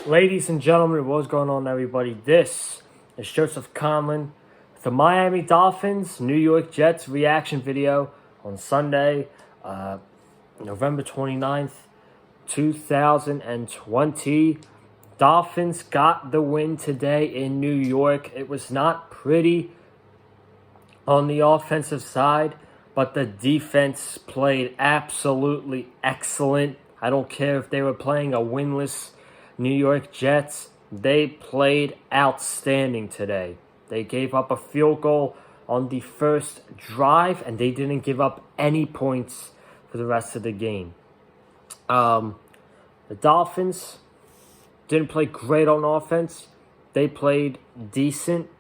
Ladies and gentlemen, what's going on, everybody? This is Joseph Conlon with the Miami Dolphins, New York Jets reaction video on Sunday, November 29th, 2020. Dolphins got the win today in New York. It was not pretty on the offensive side, but the defense played absolutely excellent. I don't care if they were playing a winless New York Jets. They played outstanding today. They gave up a field goal on the first drive, and they didn't give up any points for the rest of the game. The Dolphins didn't play great on offense. They played decent.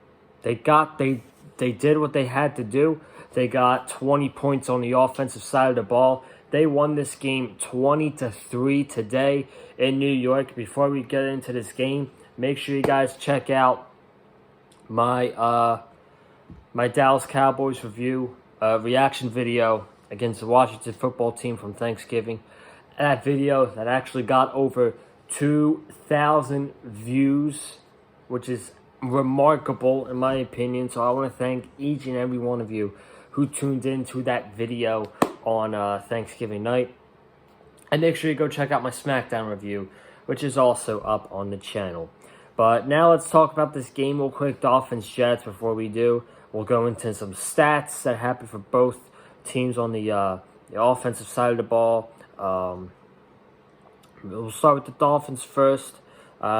They did what they had to do. They got 20 points on the offensive side of the ball. They won this game 20-3 today in New York. Before we get into this game, make sure you guys check out my my Dallas Cowboys reaction video against the Washington football team from Thanksgiving. That video that actually got over 2,000 views, which is remarkable in my opinion. So I want to thank each and every one of you who tuned into that video on Thanksgiving night. And make sure you go check out my SmackDown review, which is also up on the channel. But now let's talk about this game real quick, Dolphins-Jets. Before we do, we'll go into some stats that happened for both teams on the offensive side of the ball. We'll start with the Dolphins first,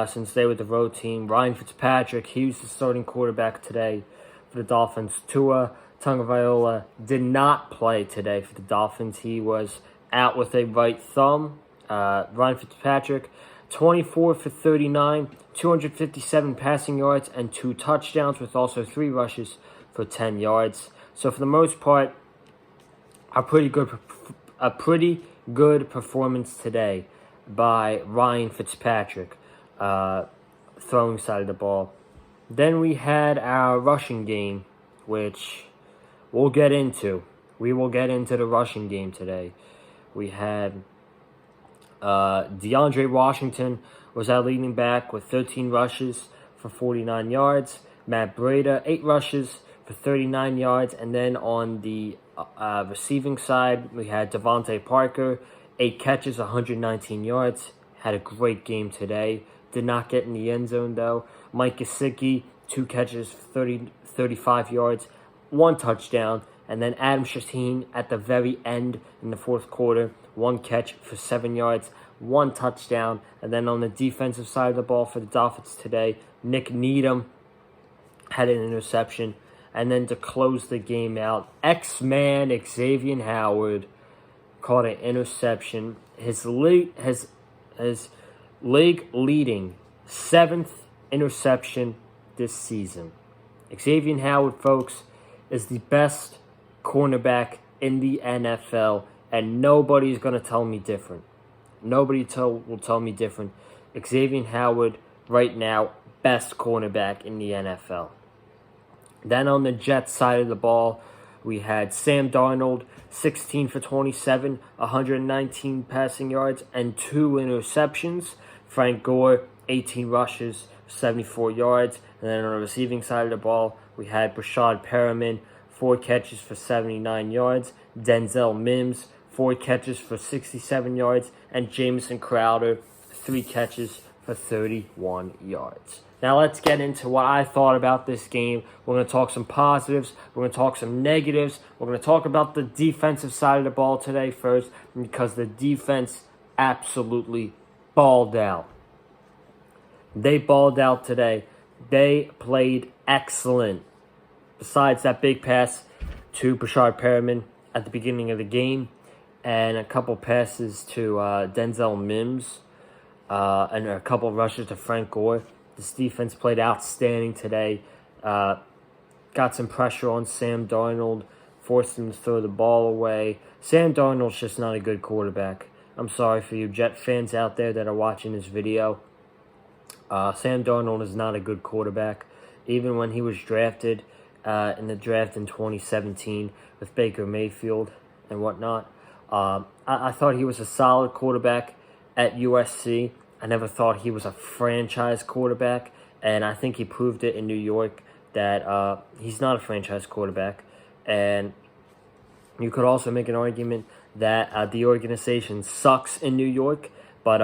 since they were the road team. Ryan Fitzpatrick, he was the starting quarterback today for the Dolphins. Tua Tagovailoa did not play today for the Dolphins. He was out with a right thumb. Ryan Fitzpatrick, 24 for 39, 257 passing yards, and 2 touchdowns, with also 3 rushes for 10 yards. So for the most part, a pretty good performance today by Ryan Fitzpatrick, throwing side of the ball. Then we had our rushing game, which we'll get into. We will get into the rushing game today. We had DeAndre Washington was our leading back with 13 rushes for 49 yards. Matt Breida, 8 rushes for 39 yards. And then on the receiving side, we had Devontae Parker, 8 catches, 119 yards. Had a great game today. Did not get in the end zone, though. Mike Gesicki, 2 catches, 35 yards, 1 touchdown. And then Adam Shaheen at the very end in the fourth quarter, 1 catch for 7 yards, 1 touchdown. And then on the defensive side of the ball for the Dolphins today, Nick Needham had an interception. And then to close the game out, X-Man Xavier Howard caught an interception. His league-leading 7th interception this season. Xavier Howard, folks, is the best cornerback in the NFL, and nobody's going to tell me different. Nobody will tell me different. Xavier Howard, right now, best cornerback in the NFL. Then on the Jets side of the ball, we had Sam Darnold, 16 for 27, 119 passing yards, and 2 interceptions. Frank Gore, 18 rushes, 74 yards. And then on the receiving side of the ball, we had Brashad Perriman, 4 catches for 79 yards. Denzel Mims, 4 catches for 67 yards. And Jamison Crowder, 3 catches for 31 yards. Now let's get into what I thought about this game. We're going to talk some positives. We're going to talk some negatives. We're going to talk about the defensive side of the ball today first, because the defense absolutely balled out. They balled out today. They played excellent. Besides that big pass to Brashad Perriman at the beginning of the game, and a couple passes to Denzel Mims, and a couple rushes to Frank Gore, this defense played outstanding today. Got some pressure on Sam Darnold, forced him to throw the ball away. Sam Darnold's just not a good quarterback. I'm sorry for you Jet fans out there that are watching this video. Sam Darnold is not a good quarterback. Even when he was drafted in the draft in 2017 with Baker Mayfield and whatnot, I thought he was a solid quarterback at USC. I never thought he was a franchise quarterback, and I think he proved it in New York that he's not a franchise quarterback. And you could also make an argument that the organization sucks in New York, but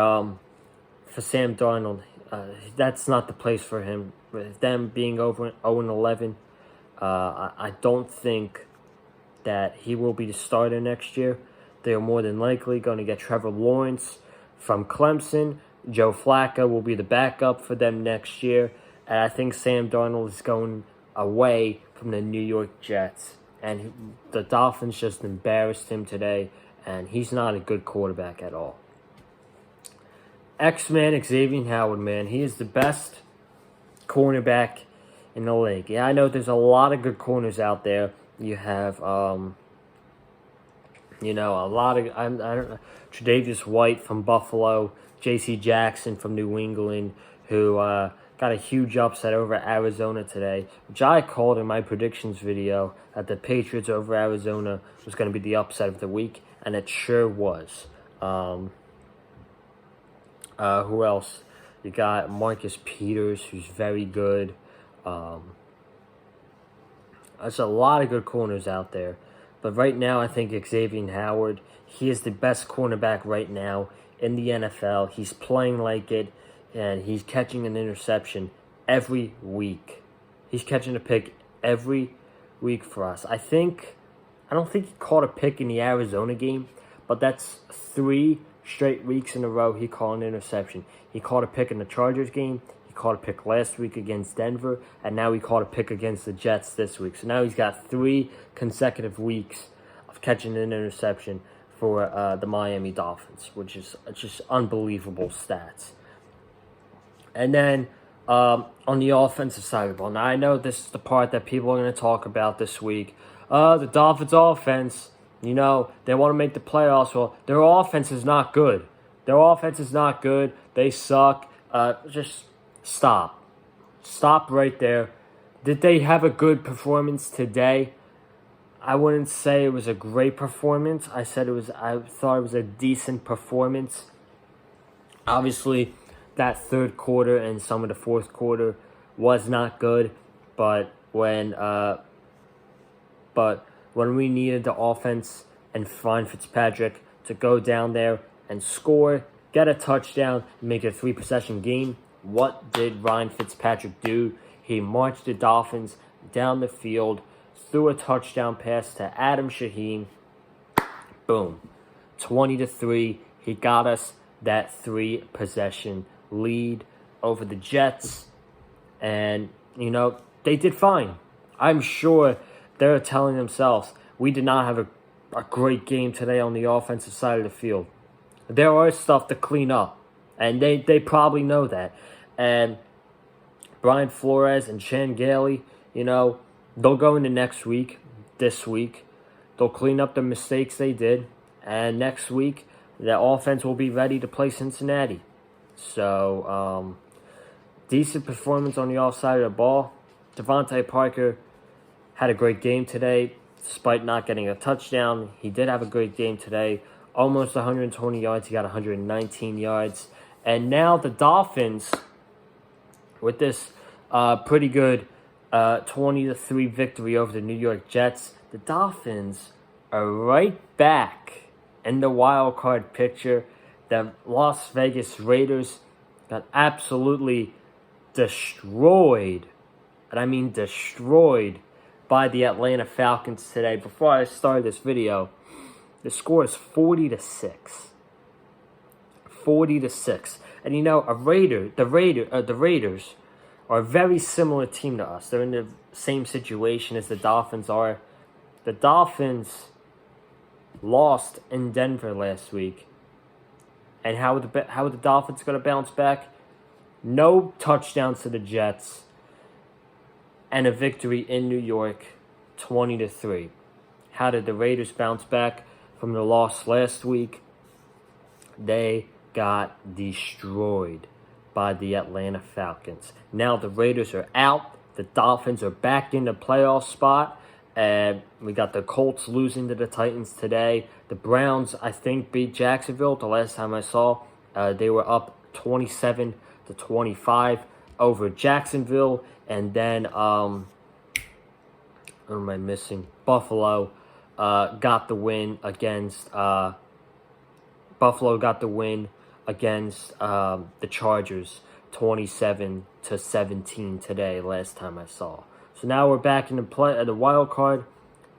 for Sam Darnold, that's not the place for him. With them being over 0-11, I don't think that he will be the starter next year. They are more than likely going to get Trevor Lawrence from Clemson. Joe Flacco will be the backup for them next year. And I think Sam Darnold is going away from the New York Jets. And the Dolphins just embarrassed him today, and he's not a good quarterback at all. X-Man Xavier Howard, man, he is the best cornerback in the league. Yeah, I know there's a lot of good corners out there. You have, a lot of, I don't know, Tre'Davious White from Buffalo, J.C. Jackson from New England, who got a huge upset over Arizona today, which I called in my predictions video that the Patriots over Arizona was going to be the upset of the week, and it sure was. Who else? You got Marcus Peters, who's very good. There's a lot of good corners out there. But right now, I think Xavier Howard, he is the best cornerback right now in the NFL. He's playing like it, and he's catching an interception every week. He's catching a pick every week for us. I don't think he caught a pick in the Arizona game, but that's 3 straight weeks in a row he caught an interception. He caught a pick in the Chargers game. He caught a pick last week against Denver, and now he caught a pick against the Jets this week. So now he's got 3 consecutive weeks of catching an interception for the Miami Dolphins, which is just unbelievable stats. And then on the offensive side of the ball, now I know this is the part that people are going to talk about this week. The Dolphins' offense, they want to make the playoffs. Well, their offense is not good. They suck. Just stop. Stop right there. Did they have a good performance today? I wouldn't say it was a great performance. I thought it was a decent performance. Obviously, that third quarter and some of the fourth quarter was not good, but when we needed the offense and Ryan Fitzpatrick to go down there and score, get a touchdown, make it a 3-possession game, what did Ryan Fitzpatrick do? He marched the Dolphins down the field, threw a touchdown pass to Adam Shaheen. Boom. 20-3. He got us that 3-possession lead over the Jets. And, they did fine. I'm sure they're telling themselves, we did not have a great game today on the offensive side of the field. There are stuff to clean up. And they probably know that. And Brian Flores and Chan Gailey, they'll go into this week. They'll clean up the mistakes they did. And next week, the offense will be ready to play Cincinnati. So, decent performance on the offside of the ball. Devontae Parker had a great game today, despite not getting a touchdown. He did have a great game today. Almost 120 yards. He got 119 yards. And now the Dolphins, with this pretty good 20-3 victory over the New York Jets, the Dolphins are right back in the wild card picture. The Las Vegas Raiders got absolutely destroyed, and I mean destroyed, by the Atlanta Falcons today. Before I started this video, the score is 40-6. 40-6. And the Raiders are a very similar team to us. They're in the same situation as the Dolphins are. The Dolphins lost in Denver last week. And how are the Dolphins going to bounce back? No touchdowns to the Jets. And a victory in New York, 20-3. How did the Raiders bounce back from the loss last week? They got destroyed by the Atlanta Falcons. Now the Raiders are out. The Dolphins are back in the playoff spot. And we got the Colts losing to the Titans today. The Browns, I think, beat Jacksonville. The last time I saw, they were up 27-25 over Jacksonville. And then, what am I missing? Buffalo got the win against the Chargers, 27-17 today. Last time I saw. So now we're back in the wild card.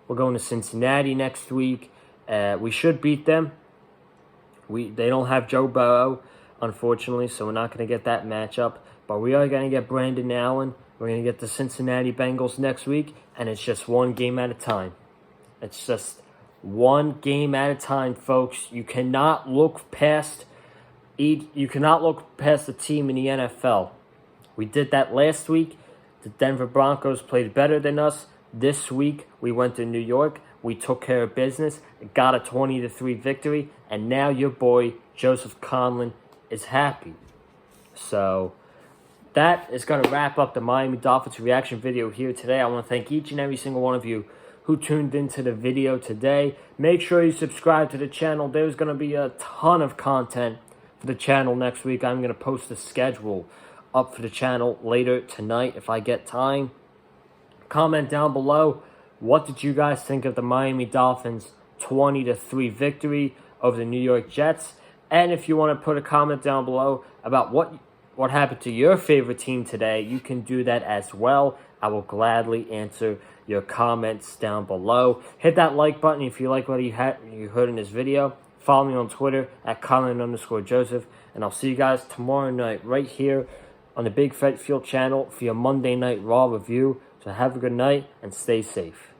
We're going to Cincinnati next week. We should beat them. They don't have Joe Burrow, unfortunately, so we're not going to get that matchup. But we are going to get Brandon Allen. We're going to get the Cincinnati Bengals next week, and it's just one game at a time. It's just one game at a time, folks. You cannot look past the team in the NFL. We did that last week. The Denver Broncos played better than us. This week, we went to New York. We took care of business, got a 20-3 victory, and now your boy, Joseph Conlon, is happy. So that is going to wrap up the Miami Dolphins reaction video here today. I want to thank each and every single one of you who tuned into the video today. Make sure you subscribe to the channel. There's going to be a ton of content for the channel next week. I'm going to post the schedule up for the channel later tonight if I get time. Comment down below, what did you guys think of the Miami Dolphins 20-3 victory over the New York Jets? And if you want to put a comment down below about what happened to your favorite team today, you can do that as well. I will gladly answer your comments down below. Hit that like button if you like what you heard in this video. Follow me on Twitter at Colin_Joseph. And I'll see you guys tomorrow night right here on the Big Fat Field channel for your Monday Night Raw review. So have a good night and stay safe.